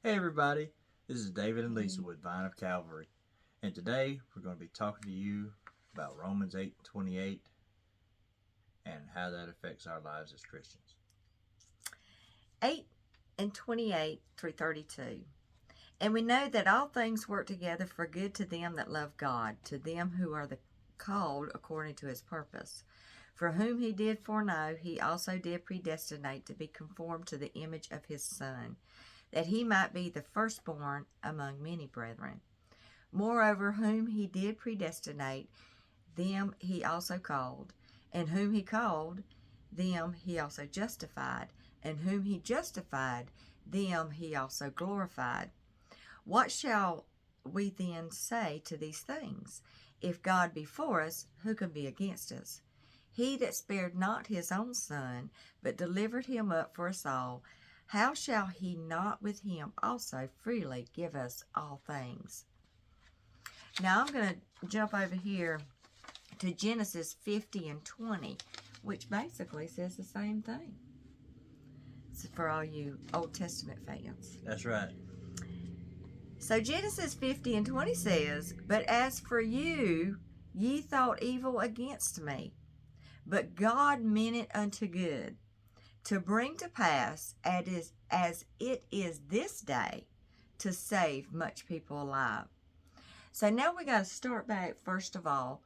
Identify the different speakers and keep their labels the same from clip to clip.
Speaker 1: Hey everybody, this is David and Lisa with Vine of Calvary, and today we're going to be talking to you about Romans 8:28 and how that affects our lives as Christians.
Speaker 2: 8 and 28 through 32. And we know that all things work together for good to them that love God, to them who are the called according to his purpose. For whom he did foreknow, he also did predestinate to be conformed to the image of his Son, that he might be the firstborn among many brethren. Moreover, whom he did predestinate, them he also called, and whom he called, them he also justified, and whom he justified, them he also glorified. What shall we then say to these things? If God be for us, who can be against us? He that spared not his own Son, but delivered him up for us all, how shall he not with him also freely give us all things? Now I'm going to jump over here to Genesis 50 and 20, which basically says the same thing. It's for all you Old Testament fans.
Speaker 1: That's right.
Speaker 2: So Genesis 50 and 20 says, But as for you, ye thought evil against me, but God meant it unto good, to bring to pass as it is this day, to save much people alive. So now we got to start back, first of all.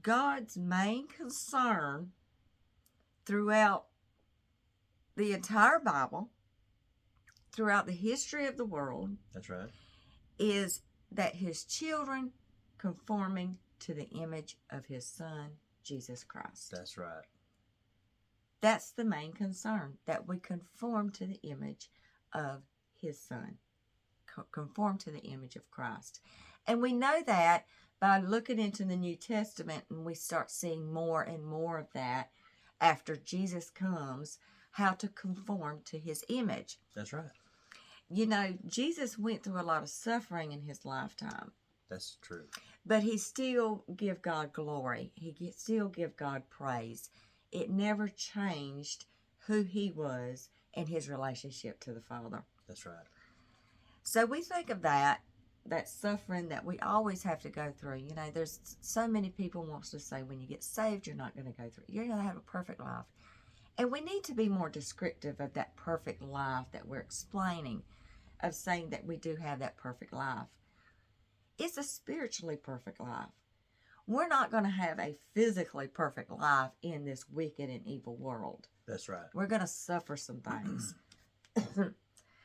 Speaker 2: God's main concern throughout the entire Bible, throughout the history of the world,
Speaker 1: That's right.
Speaker 2: is that his children conforming to the image of his Son, Jesus Christ.
Speaker 1: That's right.
Speaker 2: That's the main concern, that we conform to the image of his Son, conform to the image of Christ. And we know that by looking into the New Testament, and we start seeing more and more of that after Jesus comes, how to conform to his image.
Speaker 1: That's right.
Speaker 2: You know, Jesus went through a lot of suffering in his lifetime.
Speaker 1: That's true.
Speaker 2: But he still give God glory. He still give God praise. It never changed who he was and his relationship to the Father.
Speaker 1: That's right.
Speaker 2: So we think of that suffering that we always have to go through. You know, there's so many people wants to say when you get saved, you're not going to go through. You're going to have a perfect life. And we need to be more descriptive of that perfect life that we're explaining, of saying that we do have that perfect life. It's a spiritually perfect life. We're not going to have a physically perfect life in this wicked and evil world.
Speaker 1: That's right.
Speaker 2: We're going to suffer some things.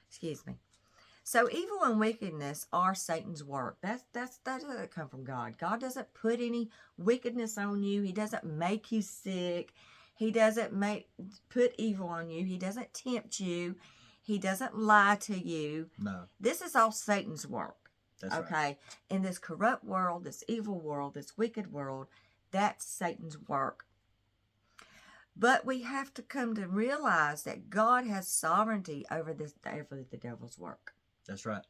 Speaker 2: Excuse me. So evil and wickedness are Satan's work. That doesn't come from God. God doesn't put any wickedness on you. He doesn't make you sick. He doesn't put evil on you. He doesn't tempt you. He doesn't lie to you.
Speaker 1: No.
Speaker 2: This is all Satan's work.
Speaker 1: That's
Speaker 2: okay?
Speaker 1: Right.
Speaker 2: In this corrupt world, this evil world, this wicked world, that's Satan's work. But we have to come to realize that God has sovereignty over the devil's work.
Speaker 1: That's right.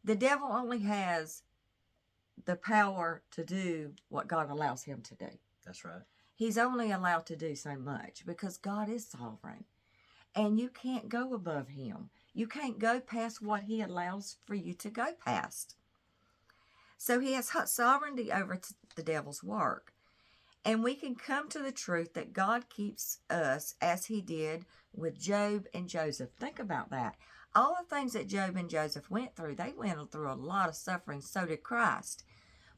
Speaker 2: The devil only has the power to do what God allows him to do.
Speaker 1: That's right.
Speaker 2: He's only allowed to do so much because God is sovereign. And you can't go above him. You can't go past what he allows for you to go past. So he has sovereignty over the devil's work. And we can come to the truth that God keeps us as he did with Job and Joseph. Think about that. All the things that Job and Joseph went through, they went through a lot of suffering. So did Christ.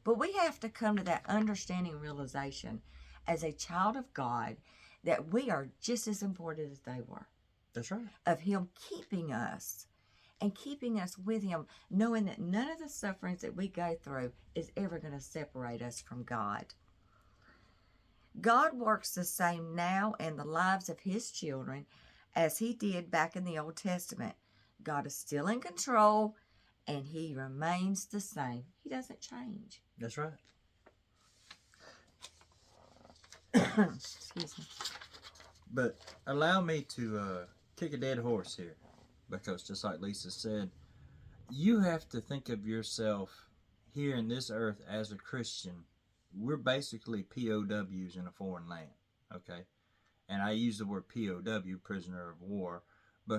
Speaker 2: But we have to come to that understanding and realization as a child of God that we are just as important as they were.
Speaker 1: That's right.
Speaker 2: Of him keeping us and keeping us with him, knowing that none of the sufferings that we go through is ever going to separate us from God. God works the same now in the lives of his children as he did back in the Old Testament. God is still in control and he remains the same. He doesn't change.
Speaker 1: That's right.
Speaker 2: Excuse me.
Speaker 1: But allow me to kick a dead horse here, because just like Lisa said, you have to think of yourself here in this earth as a Christian. We're basically POWs in a foreign land, okay? And I use the word POW, prisoner of war,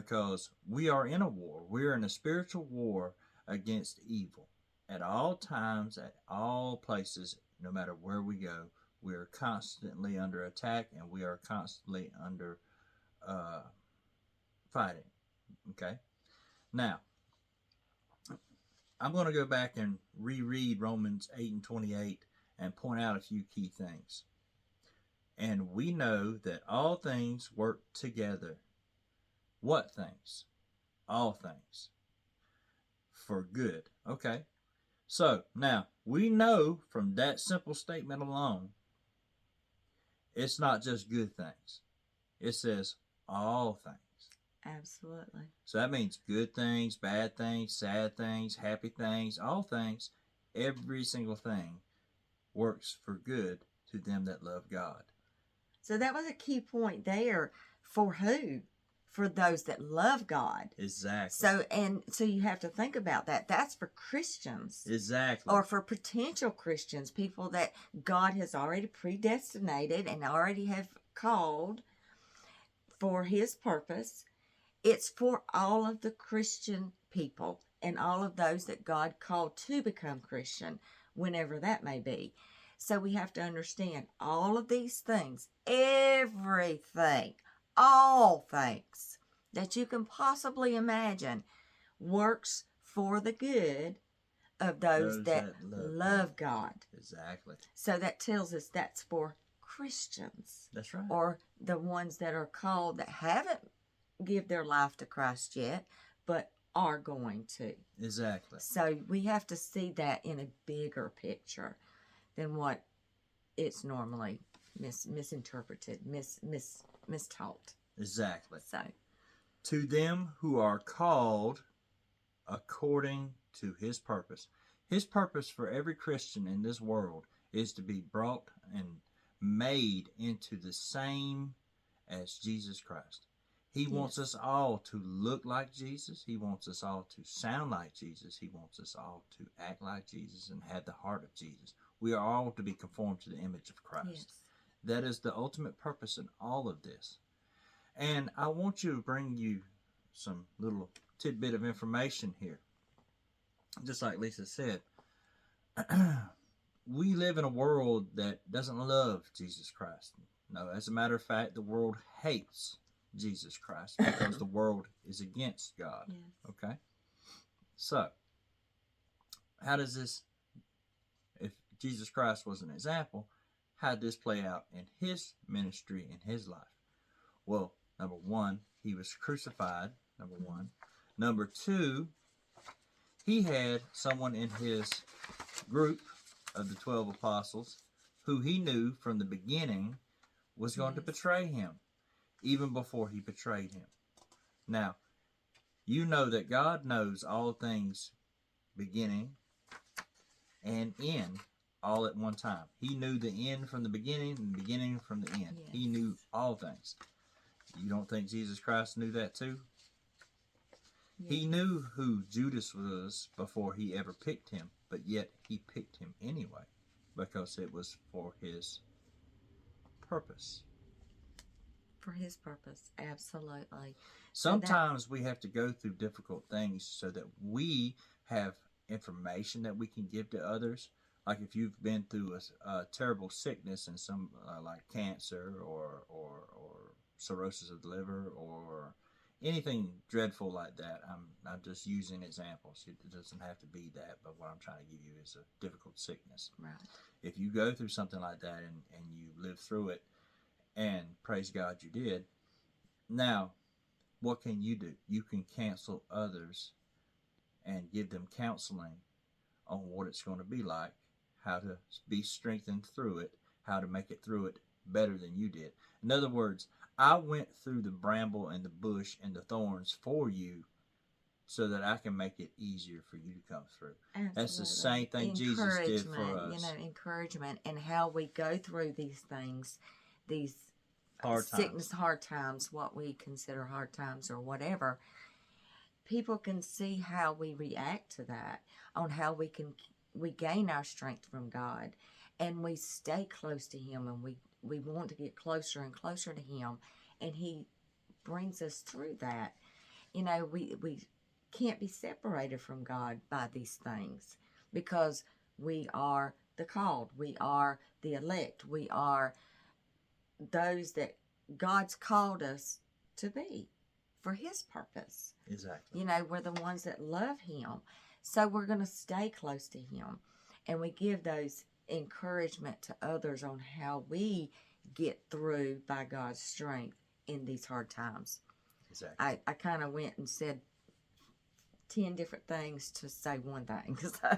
Speaker 1: because we are in a war. We're in a spiritual war against evil. At all times, at all places, no matter where we go, we are constantly under attack and we are constantly under fighting. Okay? Now, I'm going to go back and reread Romans 8 and 28 and point out a few key things. And we know that all things work together. What things? All things. For good. Okay. So, now, we know from that simple statement alone, it's not just good things. It says all things.
Speaker 2: Absolutely.
Speaker 1: So that means good things, bad things, sad things, happy things, all things. Every single thing works for good to them that love God.
Speaker 2: So that was a key point there. For who? For those that love God.
Speaker 1: Exactly.
Speaker 2: So you have to think about that. That's for Christians.
Speaker 1: Exactly.
Speaker 2: Or for potential Christians, people that God has already predestinated and already have called for his purpose. It's for all of the Christian people and all of those that God called to become Christian, whenever that may be. So we have to understand all of these things, everything, all things that you can possibly imagine works for the good of those that love God.
Speaker 1: Exactly.
Speaker 2: So that tells us that's for Christians.
Speaker 1: That's right.
Speaker 2: Or the ones that are called that haven't give their life to Christ yet, but are going to.
Speaker 1: Exactly.
Speaker 2: So we have to see that in a bigger picture than what it's normally misinterpreted, mistaught.
Speaker 1: Exactly.
Speaker 2: So,
Speaker 1: to them who are called according to his purpose. His purpose for every Christian in this world is to be brought and made into the same as Jesus Christ. He wants us all to look like Jesus. He wants us all to sound like Jesus. He wants us all to act like Jesus and have the heart of Jesus. We are all to be conformed to the image of Christ.
Speaker 2: yes.
Speaker 1: That is the ultimate purpose in all of this. And I want to bring you some little tidbit of information here. Just like Lisa said, we live in a world that doesn't love Jesus Christ. No, as a matter of fact, the world hates Jesus Christ because the world is against God.
Speaker 2: Yes.
Speaker 1: Okay? So, how does this, if Jesus Christ was an example, how did this play out in his ministry, in his life? Well, number one, he was crucified, number one. Number two, he had someone in his group of the 12 apostles who he knew from the beginning was going to betray him, even before he betrayed him. Now, you know that God knows all things beginning and end all at one time. He knew the end from the beginning and the beginning from the end.
Speaker 2: Yes.
Speaker 1: He knew all things. You don't think Jesus Christ knew that too?
Speaker 2: Yes.
Speaker 1: He knew who Judas was before he ever picked him, but yet he picked him anyway because it was for his purpose.
Speaker 2: For his purpose, absolutely.
Speaker 1: Sometimes we have to go through difficult things so that we have information that we can give to others. Like if you've been through a terrible sickness and some like cancer or cirrhosis of the liver or anything dreadful like that. I'm just using examples. It doesn't have to be that, but what I'm trying to give you is a difficult sickness.
Speaker 2: Right.
Speaker 1: If you go through something like that and you live through it, and praise God you did, now what can you do? You can counsel others and give them counseling on what it's going to be like, how to be strengthened through it, how to make it through it better than you did. In other words, I went through the bramble and the bush and the thorns for you so that I can make it easier for you to come through.
Speaker 2: Absolutely.
Speaker 1: That's the same thing Jesus did for us.
Speaker 2: Encouragement and how we go through these things, these
Speaker 1: hard
Speaker 2: sickness,
Speaker 1: times.
Speaker 2: hard times, what we consider hard times or whatever. People can see how we react to that, on how we gain our strength from God, and we stay close to Him, and we want to get closer and closer to Him, and He brings us through that. you know, we can't be separated from God by these things because we are the called, we are the elect, we are those that God's called us to be for His purpose.
Speaker 1: Exactly.
Speaker 2: You know, we're the ones that love Him. So we're going to stay close to Him. And we give those encouragement to others on how we get through by God's strength in these hard times.
Speaker 1: Exactly.
Speaker 2: I kind of went and said 10 different things to say one thing. So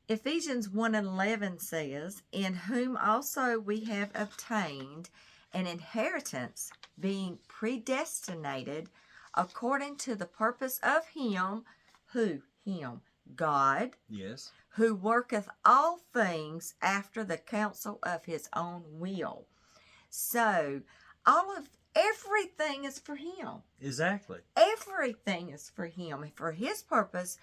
Speaker 2: Ephesians 1:11 says, "In whom also we have obtained an inheritance, being predestinated according to the purpose of Him," who? Him. God,
Speaker 1: Yes.
Speaker 2: who worketh all things after the counsel of His own will. So, everything is for Him.
Speaker 1: Exactly.
Speaker 2: Everything is for Him, for His purpose,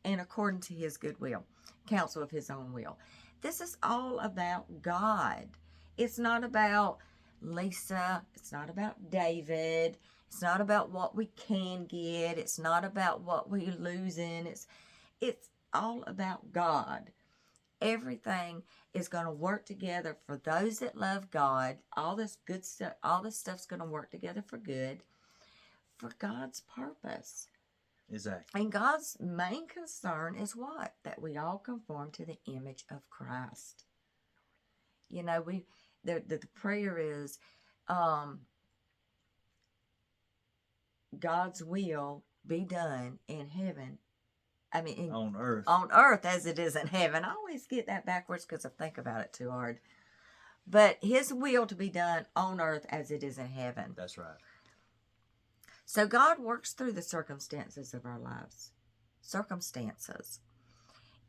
Speaker 2: and according to His good will, counsel of His own will. This is all about God. It's not about Lisa. It's not about David. It's not about what we can get. It's not about what we're losing. It's all about God. Everything is going to work together for those that love God. All this good stuff, all this stuff's going to work together for good, for God's purpose.
Speaker 1: Exactly.
Speaker 2: And God's main concern is what? That we all conform to the image of Christ. You know, the prayer is God's will be done in heaven. I mean,
Speaker 1: On earth.
Speaker 2: On earth as it is in heaven. I always get that backwards because I think about it too hard. But His will to be done on earth as it is in heaven.
Speaker 1: That's right.
Speaker 2: So God works through the circumstances of our lives. Circumstances.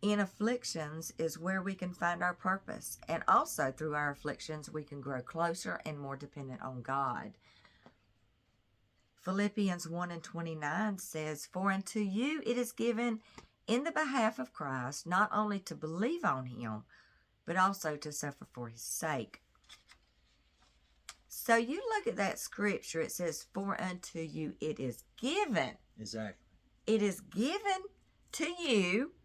Speaker 2: In afflictions is where we can find our purpose. And also through our afflictions, we can grow closer and more dependent on God. Philippians 1:29 says, "For unto you it is given in the behalf of Christ, not only to believe on Him, but also to suffer for His sake." So you look at that scripture, it says, "For unto you it is given."
Speaker 1: Exactly.
Speaker 2: It is given to you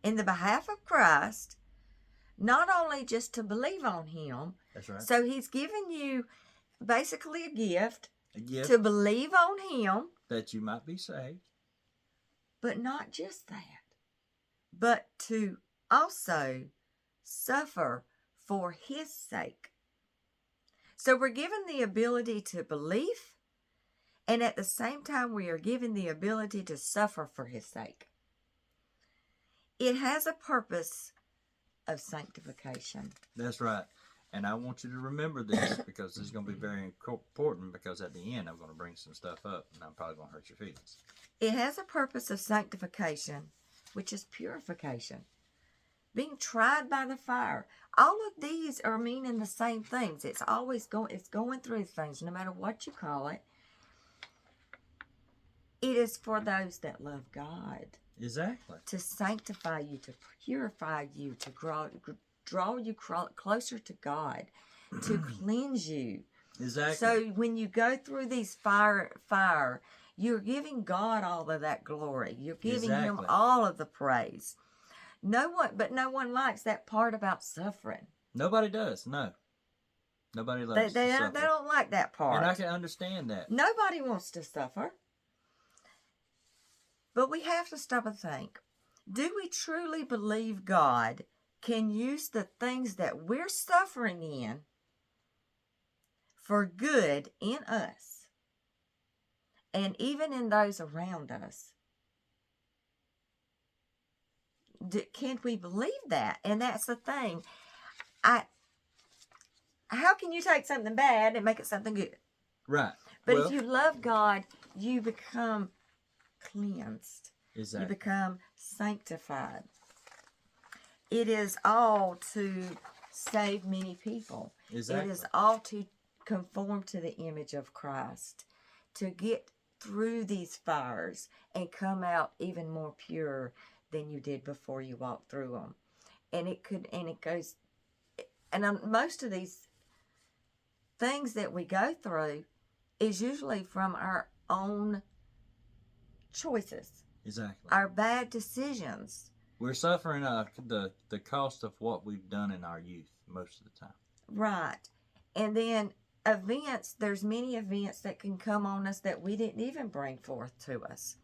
Speaker 2: in the behalf of Christ, not only just to believe on Him.
Speaker 1: That's right.
Speaker 2: So He's given you basically a gift
Speaker 1: A gift
Speaker 2: to believe on Him,
Speaker 1: that you might be saved.
Speaker 2: but not just that, but to also suffer for His sake. So we're given the ability to believe, and at the same time we are given the ability to suffer for His sake. It has a purpose of sanctification.
Speaker 1: That's right. And I want you to remember this because this is going to be very important, because at the end I'm going to bring some stuff up and I'm probably going to hurt your feelings.
Speaker 2: It has a purpose of sanctification, which is purification. Being tried by the fire. All of these are meaning the same things. It's always going through things, no matter what you call it. It is for those that love God.
Speaker 1: Exactly.
Speaker 2: To sanctify you, to purify you, to draw you closer to God, to cleanse you.
Speaker 1: Exactly.
Speaker 2: So when you go through these fire, you're giving God all of that glory. You're giving Him all of the praise. No one likes that part about suffering.
Speaker 1: Nobody does. No. Nobody loves to suffer.
Speaker 2: They don't like that part.
Speaker 1: And I can understand that.
Speaker 2: Nobody wants to suffer. But we have to stop and think. Do we truly believe God can use the things that we're suffering in for good in us and even in those around us? Can we believe that? And that's the thing. How can you take something bad and make it something good?
Speaker 1: Right.
Speaker 2: But if you love God, you become cleansed.
Speaker 1: Exactly.
Speaker 2: You become sanctified. It is all to save many people.
Speaker 1: Exactly.
Speaker 2: It is all to conform to the image of Christ, to get through these fires and come out even more pure than you did before you walked through them. And most of these things that we go through, is usually from our own choices,
Speaker 1: Exactly.
Speaker 2: our bad decisions.
Speaker 1: We're suffering the cost of what we've done in our youth most of the time.
Speaker 2: Right. And then events, there's many events that can come on us that we didn't even bring forth to us.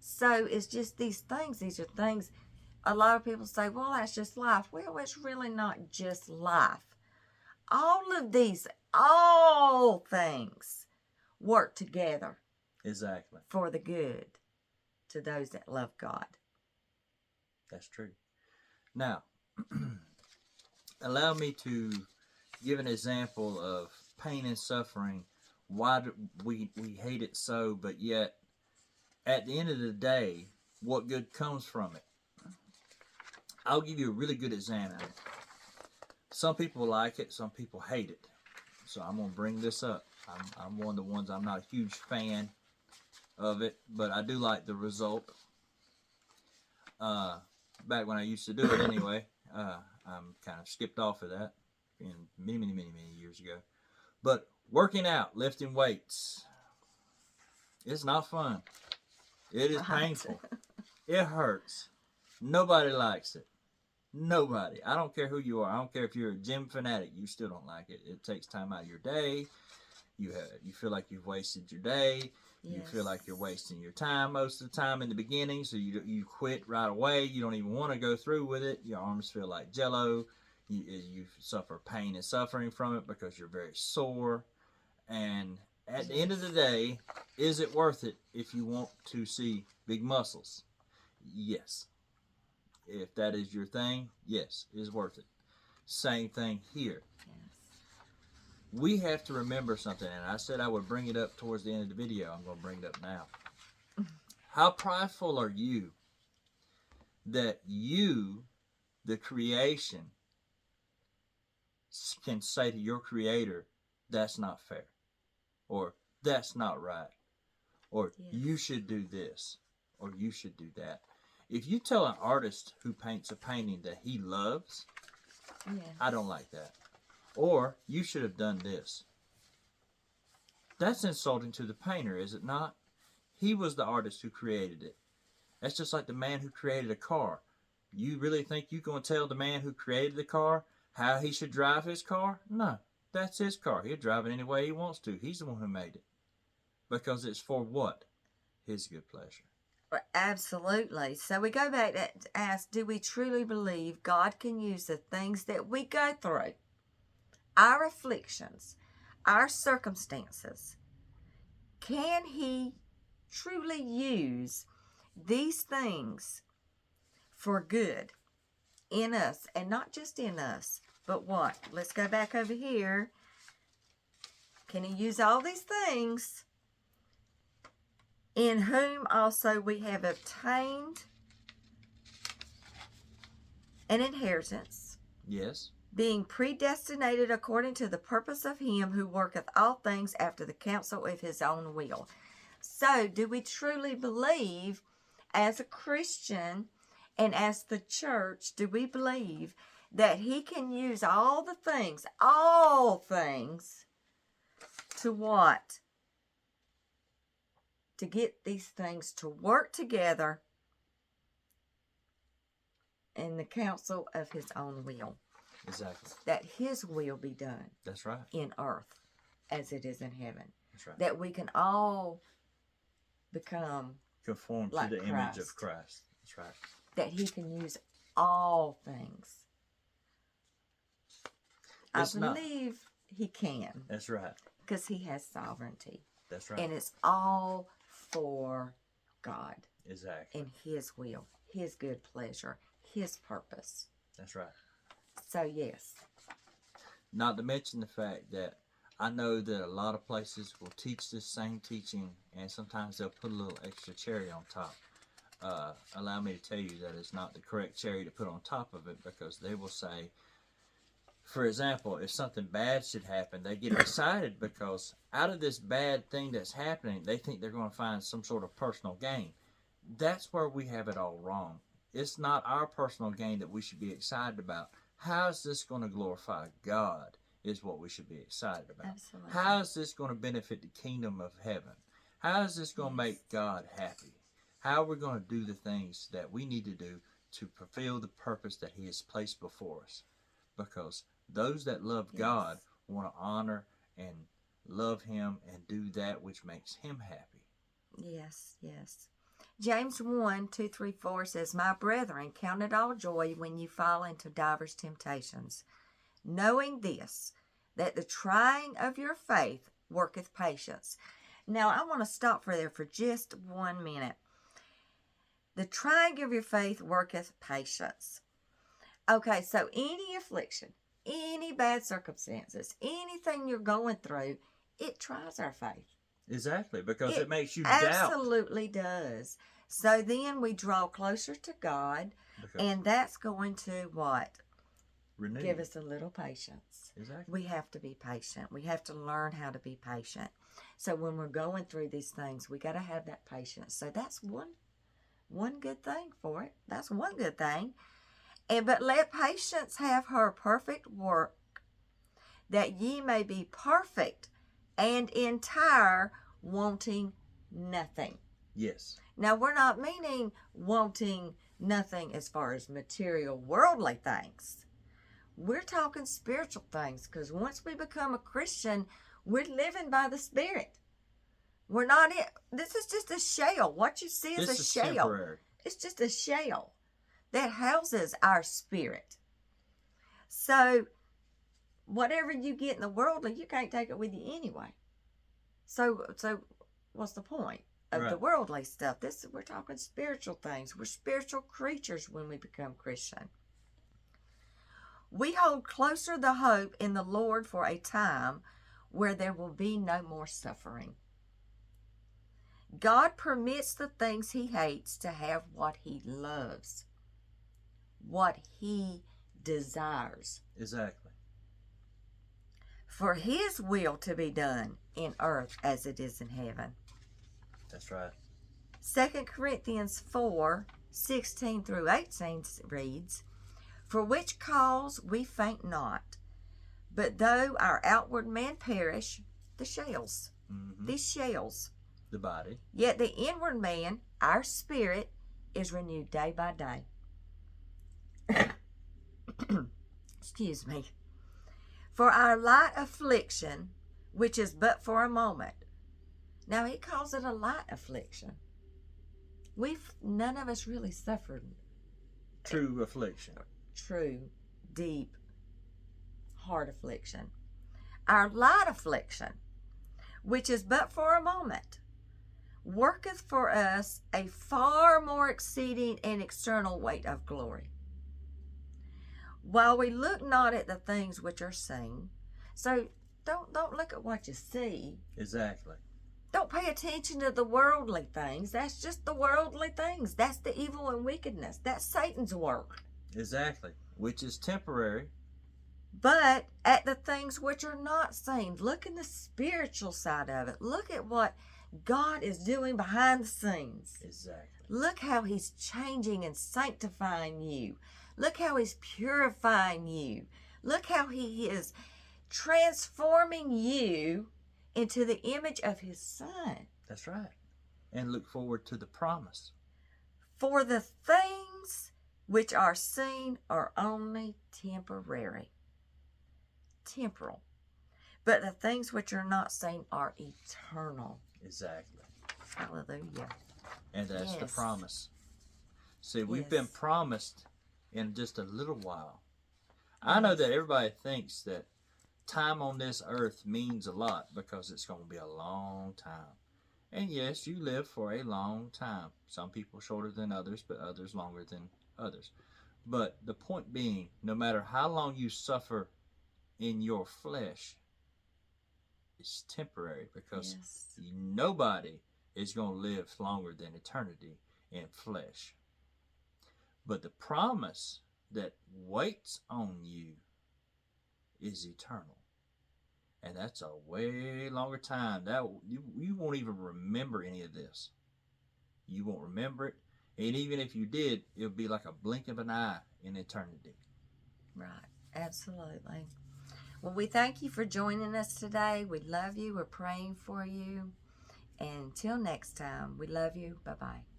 Speaker 2: So it's just these are things a lot of people say, well, that's just life. Well, it's really not just life. All things work together
Speaker 1: Exactly.
Speaker 2: for the good to those that love God.
Speaker 1: That's true. Now, allow me to give an example of pain and suffering. Why do we hate it so, but yet at the end of the day, what good comes from it? I'll give you a really good example. Some people like it, some people hate it. So I'm going to bring this up. I'm one of the ones, I'm not a huge fan of it, but I do like the result. Back when I used to do it anyway, I'm kind of skipped off of that in many years ago. But working out, lifting weights, it's not fun. It is painful. It hurts. Nobody likes it. Nobody. I don't care who you are. I don't care if you're a gym fanatic. You still don't like it. It takes time out of your day. You feel like you've wasted your day.
Speaker 2: Yes.
Speaker 1: You feel like you're wasting your time most of the time in the beginning, so you quit right away. You don't even want to go through with it. Your arms feel like jello. You suffer pain and suffering from it because you're very sore. And at the end of the day, is it worth it if you want to see big muscles? Yes. If that is your thing, yes, it is worth it. Same thing here. We have to remember something, and I said I would bring it up towards the end of the video. I'm going to bring it up now. How prideful are you that you, the creation, can say to your creator, that's not fair, or that's not right, or you should do this, or you should do that. If you tell an artist who paints a painting that he loves, I don't like that. Or, you should have done this. That's insulting to the painter, is it not? He was the artist who created it. That's just like the man who created a car. You really think you're going to tell the man who created the car how he should drive his car? No, that's his car. He'll drive it any way he wants to. He's the one who made it. Because it's for what? His good pleasure.
Speaker 2: Absolutely. So we go back to ask, do we truly believe God can use the things that we go through, our afflictions, our circumstances, can He truly use these things for good in us? And not just in us, but what? Let's go back over here. Can He use all these things, in whom also we have obtained an inheritance?
Speaker 1: Yes.
Speaker 2: Being predestinated according to the purpose of Him who worketh all things after the counsel of His own will. So, do we truly believe, as a Christian and as the church, do we believe that He can use all things, to what? To get these things to work together in the counsel of His own will.
Speaker 1: Exactly.
Speaker 2: That His will be done.
Speaker 1: That's right.
Speaker 2: In earth as it is in heaven.
Speaker 1: That's right.
Speaker 2: That we can all become
Speaker 1: conformed
Speaker 2: like
Speaker 1: to the
Speaker 2: Christ.
Speaker 1: image of Christ. That's right.
Speaker 2: That He can use all things. I believe He can.
Speaker 1: That's right.
Speaker 2: Because He has sovereignty.
Speaker 1: That's right.
Speaker 2: And it's all for God.
Speaker 1: Exactly.
Speaker 2: And His will, His good pleasure, His purpose.
Speaker 1: That's right.
Speaker 2: So, yes.
Speaker 1: Not to mention the fact that I know that a lot of places will teach this same teaching, and sometimes they'll put a little extra cherry on top. Allow me to tell you that it's not the correct cherry to put on top of it, because they will say, for example, if something bad should happen, they get excited because out of this bad thing that's happening, they think they're going to find some sort of personal gain. That's where we have it all wrong. It's not our personal gain that we should be excited about. How is this going to glorify God is what we should be excited about.
Speaker 2: Absolutely.
Speaker 1: How is this going to benefit the kingdom of heaven? How is this going to
Speaker 2: Yes.
Speaker 1: make God happy? How are we going to do the things that we need to do to fulfill the purpose that He has placed before us? Because those that love
Speaker 2: Yes.
Speaker 1: God want to honor and love Him and do that which makes Him happy.
Speaker 2: Yes, yes. James 1, 2, 3, 4 says, My brethren, count it all joy when you fall into divers temptations, knowing this, that the trying of your faith worketh patience. Now, I want to stop for there for just 1 minute. The trying of your faith worketh patience. Okay, so any affliction, any bad circumstances, anything you're going through, it tries our faith.
Speaker 1: Exactly, because
Speaker 2: It
Speaker 1: it makes you doubt.
Speaker 2: Absolutely does. So then we draw closer to God,
Speaker 1: Because
Speaker 2: and that's going to what?
Speaker 1: renew.
Speaker 2: Give us a little patience.
Speaker 1: Exactly.
Speaker 2: We have to be patient. We have to learn how to be patient. So when we're going through these things, we got to have that patience. So that's one good thing for it. That's one good thing. But let patience have her perfect work, that ye may be perfect and entire, wanting nothing.
Speaker 1: Yes.
Speaker 2: Now, we're not meaning wanting nothing as far as material, worldly things. We're talking spiritual things, because once we become a Christian, we're living by the Spirit. We're not in. This is just a shell. What you see is
Speaker 1: This
Speaker 2: a
Speaker 1: is
Speaker 2: shell.
Speaker 1: temporary.
Speaker 2: It's just a shell that houses our spirit. So, whatever you get in the worldly, you can't take it with you anyway. So what's the point of the
Speaker 1: Right.
Speaker 2: worldly stuff? We're talking spiritual things. We're spiritual creatures when we become Christian. We hold closer the hope in the Lord for a time where there will be no more suffering. God permits the things He hates to have what He loves, what He desires,
Speaker 1: Exactly.
Speaker 2: for His will to be done in earth as it is in heaven.
Speaker 1: That's right.
Speaker 2: 2 Corinthians 4, 16 through 18 reads, For which cause we faint not, but though our outward man perish, the shells,
Speaker 1: Mm-hmm.
Speaker 2: these shells,
Speaker 1: The body.
Speaker 2: yet the inward man, our spirit, is renewed day by day. Excuse me. For our light affliction, which is but for a moment. Now, he calls it a light affliction. None of us really suffered
Speaker 1: True affliction.
Speaker 2: true, deep, hard affliction. Our light affliction, which is but for a moment, worketh for us a far more exceeding and external weight of glory. While we look not at the things which are seen, so don't look at what you see.
Speaker 1: Exactly.
Speaker 2: Don't pay attention to the worldly things. That's just the worldly things. That's the evil and wickedness. That's Satan's work.
Speaker 1: Exactly. Which is temporary.
Speaker 2: But at the things which are not seen, look in the spiritual side of it. Look at what God is doing behind the scenes.
Speaker 1: Exactly.
Speaker 2: Look how He's changing and sanctifying you. Look how He's purifying you. Look how He is transforming you into the image of His Son.
Speaker 1: That's right. And look forward to the promise.
Speaker 2: For the things which are seen are only temporary. Temporal. But the things which are not seen are eternal.
Speaker 1: Exactly.
Speaker 2: Hallelujah.
Speaker 1: And that's the
Speaker 2: Yes.
Speaker 1: promise. See, we've
Speaker 2: Yes.
Speaker 1: been promised in just a little while. I know that everybody thinks that time on this earth means a lot because it's going to be a long time. And yes, you live for a long time. Some people shorter than others, but others longer than others. But the point being, no matter how long you suffer in your flesh, it's temporary because
Speaker 2: Yes.
Speaker 1: nobody is going to live longer than eternity in flesh. But the promise that waits on you is eternal. And that's a way longer time. That you won't even remember any of this. You won't remember it. And even if you did, it'll be like a blink of an eye in eternity.
Speaker 2: Right. Absolutely. Well, we thank you for joining us today. We love you. We're praying for you. And until next time, we love you. Bye bye.